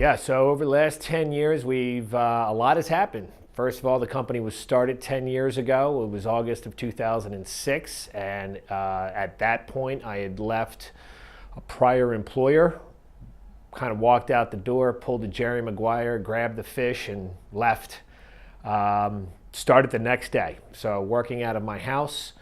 Yeah, so over the last 10 years, a lot has happened. First of all, the company was started 10 years ago. It was August of 2006, and at that point, I had left a prior employer, kind of walked out the door, pulled a Jerry Maguire, grabbed the fish, and left. Started the next day, so working out of my house,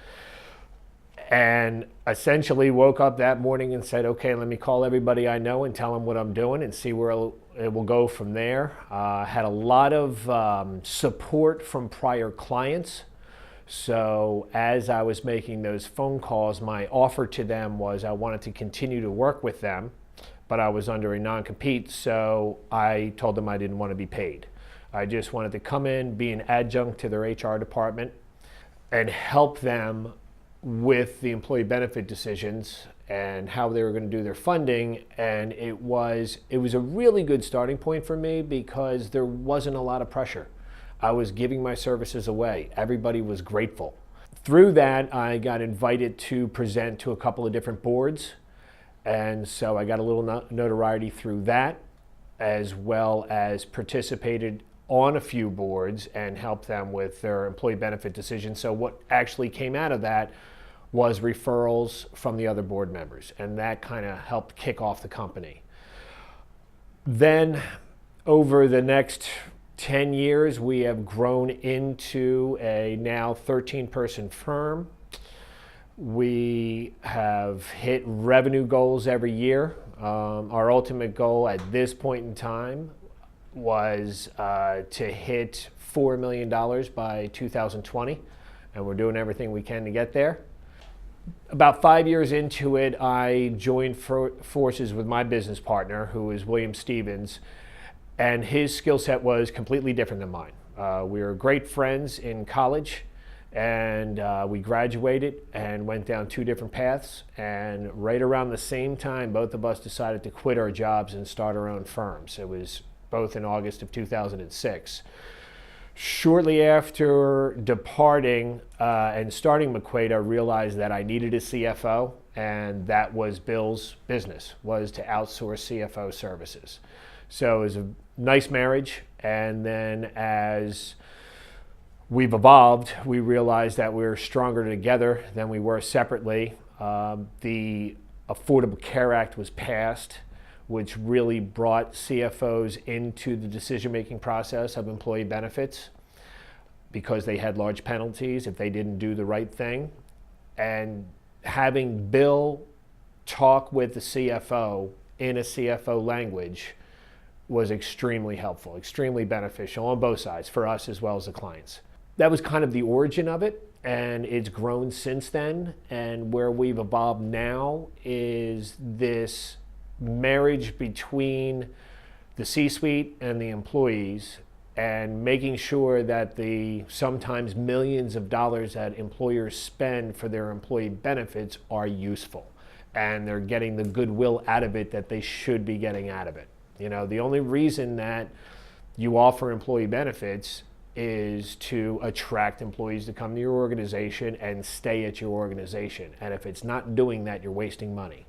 and essentially woke up that morning and said, okay, let me call everybody I know and tell them what I'm doing and see where it will go from there. Had a lot of support from prior clients. So as I was making those phone calls, my offer to them was I wanted to continue to work with them, but I was under a non-compete, so I told them I didn't want to be paid. I just wanted to come in, be an adjunct to their HR department, and help them with the employee benefit decisions and how they were going to do their funding. And it was a really good starting point for me because there wasn't a lot of pressure. I was giving my services away. Everybody was grateful. Through that, I got invited to present to a couple of different boards. And so I got a little notoriety through that, as well as participated on a few boards and helped them with their employee benefit decisions. So what actually came out of that was referrals from the other board members, and that kind of helped kick off the company. Then over the next 10 years, we have grown into a now 13-person firm. We have hit revenue goals every year. Our ultimate goal at this point in time was to hit $4 million by 2020, and we're doing everything we can to get there. About 5 years into it, I joined forces with my business partner, who is William Stevens, and his skill set was completely different than mine. We were great friends in college, and we graduated and went down two different paths, and right around the same time, both of us decided to quit our jobs and start our own firms. It was both in August of 2006. Shortly after departing and starting McQuaid, I realized that I needed a CFO, and that was Bill's business, was to outsource CFO services. So it was a nice marriage, and then as we've evolved, we realized that we're stronger together than we were separately. The Affordable Care Act was passed, which really brought CFOs into the decision-making process of employee benefits because they had large penalties if they didn't do the right thing. And having Bill talk with the CFO in a CFO language was extremely helpful, extremely beneficial on both sides, for us as well as the clients. That was kind of the origin of it, and it's grown since then. And where we've evolved now is this marriage between the C-suite and the employees, and making sure that the sometimes millions of dollars that employers spend for their employee benefits are useful, and they're getting the goodwill out of it that they should be getting out of it. You know, the only reason that you offer employee benefits is to attract employees to come to your organization and stay at your organization. And if it's not doing that, you're wasting money.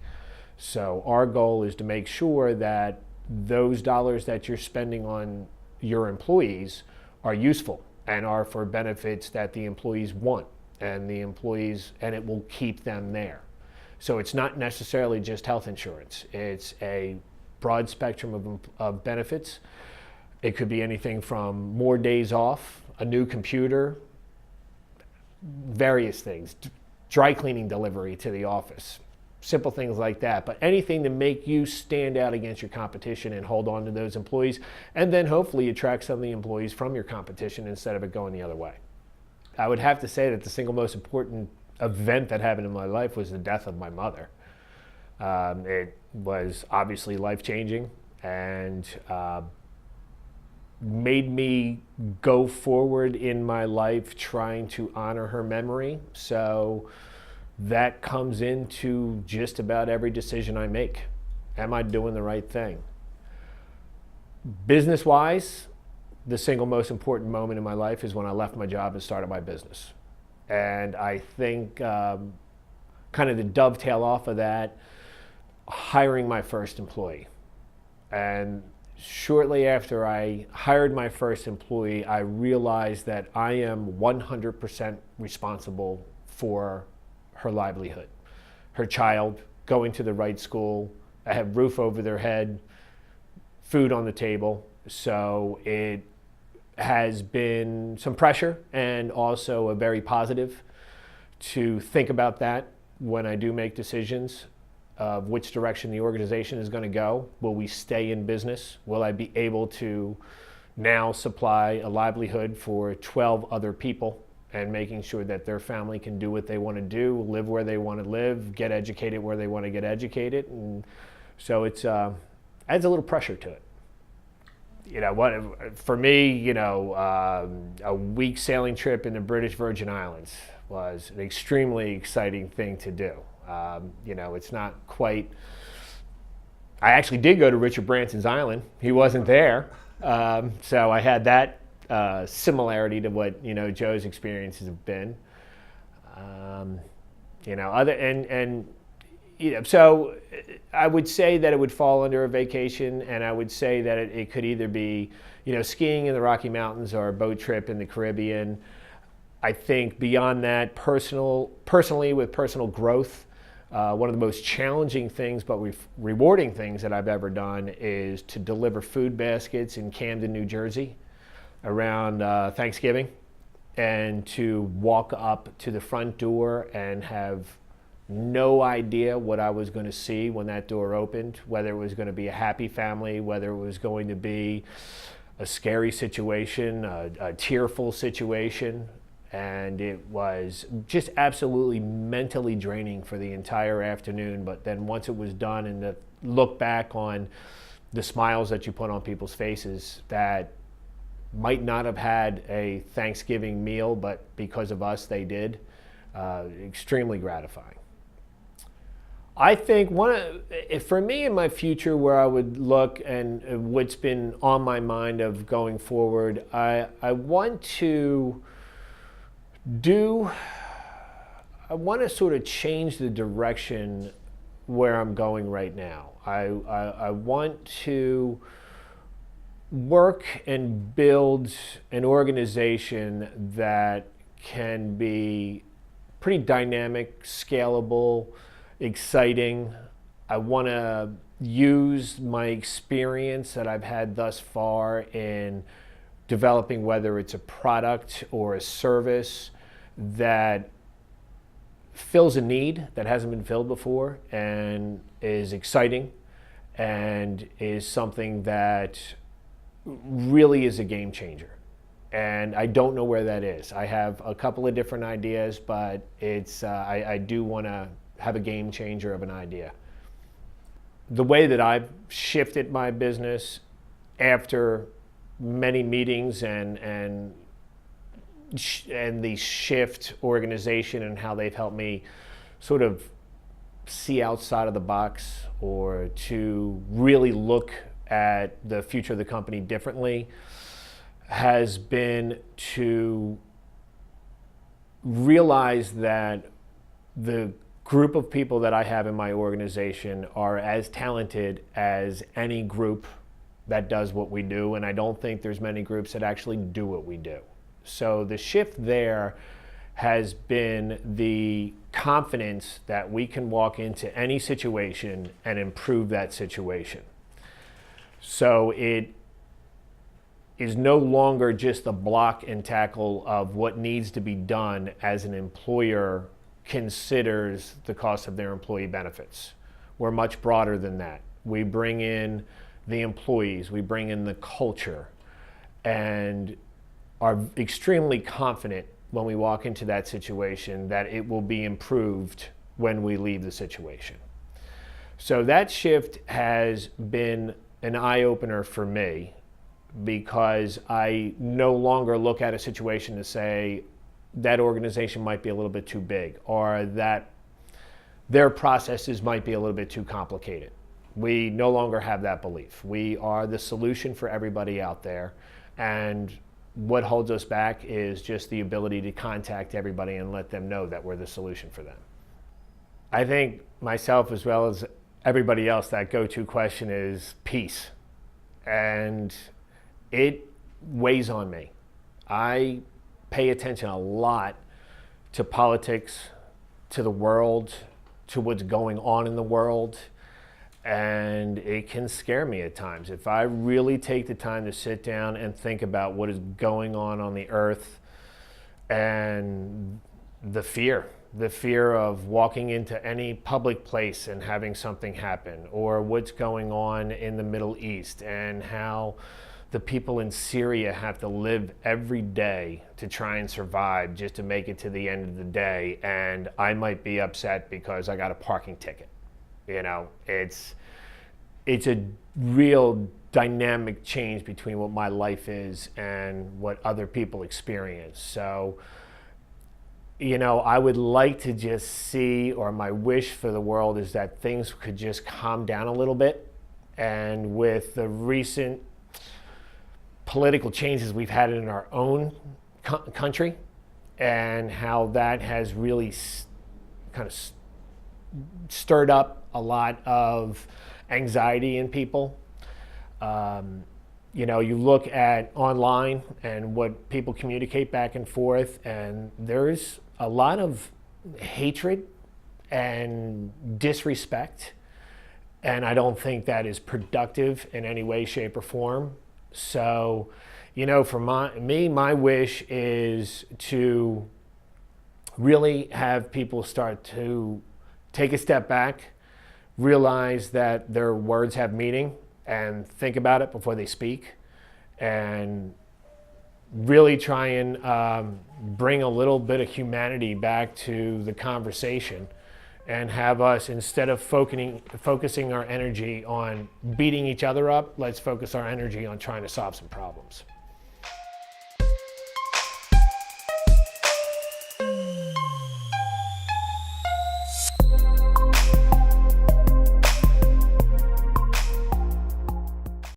So our goal is to make sure that those dollars that you're spending on your employees are useful and are for benefits that the employees want, and it will keep them there. So it's not necessarily just health insurance. It's a broad spectrum of benefits. It could be anything from more days off, a new computer, various things, dry cleaning delivery to the office, simple things like that. But anything to make you stand out against your competition and hold on to those employees, and then hopefully attract some of the employees from your competition instead of it going the other way. I would have to say that the single most important event that happened in my life was the death of my mother. It was obviously life-changing, and made me go forward in my life trying to honor her memory. So that comes into just about every decision I make. Am I doing the right thing? Business-wise, the single most important moment in my life is when I left my job and started my business. And I think kind of to dovetail off of that, hiring my first employee. And shortly after I hired my first employee, I realized that I am 100% responsible for her livelihood, her child going to the right school, I have roof over their head, food on the table. So it has been some pressure and also a very positive to think about that when I do make decisions of which direction the organization is going to go. Will we stay in business? Will I be able to now supply a livelihood for 12 other people and making sure that their family can do what they want to do, live where they want to live, get educated where they want to get educated? And so it's adds a little pressure to it. You know what? For me, a week sailing trip in the British Virgin Islands was an extremely exciting thing to do. It's not quite. I actually did go to Richard Branson's island. He wasn't there, so I had that similarity to what Joe's experiences have been. So I would say that it would fall under a vacation, and I would say that it could either be, skiing in the Rocky Mountains or a boat trip in the Caribbean. I think beyond that, personally with personal growth, one of the most challenging things but rewarding things that I've ever done is to deliver food baskets in Camden, New Jersey around Thanksgiving, and to walk up to the front door and have no idea what I was going to see when that door opened, whether it was going to be a happy family, whether it was going to be a scary situation, a tearful situation. And it was just absolutely mentally draining for the entire afternoon. But then once it was done, and to look back on the smiles that you put on people's faces that might not have had a Thanksgiving meal, but because of us, they did, extremely gratifying. I think for me in my future, where I would look and what's been on my mind of going forward, I want to sort of change the direction where I'm going right now. I want to work and build an organization that can be pretty dynamic, scalable, exciting. I want to use my experience that I've had thus far in developing, whether it's a product or a service that fills a need that hasn't been filled before and is exciting and is something that really is a game changer. And I don't know where that is. I have a couple of different ideas, but I do want to have a game changer of an idea. The way that I've shifted my business after many meetings and the Shift organization and how they've helped me sort of see outside of the box or to really look at the future of the company differently has been to realize that the group of people that I have in my organization are as talented as any group that does what we do, and I don't think there's many groups that actually do what we do. So the shift there has been the confidence that we can walk into any situation and improve that situation. So it is no longer just the block and tackle of what needs to be done as an employer considers the cost of their employee benefits. We're much broader than that. We bring in the employees, we bring in the culture, and are extremely confident when we walk into that situation that it will be improved when we leave the situation. So that shift has been an eye-opener for me, because I no longer look at a situation to say that organization might be a little bit too big or that their processes might be a little bit too complicated. We no longer have that belief. We are the solution for everybody out there, and what holds us back is just the ability to contact everybody and let them know that we're the solution for them. I think myself, as well as everybody else, that go-to question is peace. and it weighs on me. I pay attention a lot to politics, to the world, to what's going on in the world, and it can scare me at times. If I really take the time to sit down and think about what is going on the earth, and the fear of walking into any public place and having something happen, or what's going on in the Middle East and how the people in Syria have to live every day to try and survive just to make it to the end of the day, and I might be upset because I got a parking ticket. You know, it's a real dynamic change between what my life is and what other people experience. So, you know, I would like to just see, or my wish for the world is that things could just calm down a little bit. And with the recent political changes we've had in our own country, and how that has really kind of stirred up a lot of anxiety in people. You know, you look at online and what people communicate back and forth, and there's a lot of hatred and disrespect, and I don't think that is productive in any way, shape, or form. So, you know, for my wish is to really have people start to take a step back, realize that their words have meaning, and think about it before they speak, and really try and bring a little bit of humanity back to the conversation, and have us, instead of focusing our energy on beating each other up, let's focus our energy on trying to solve some problems.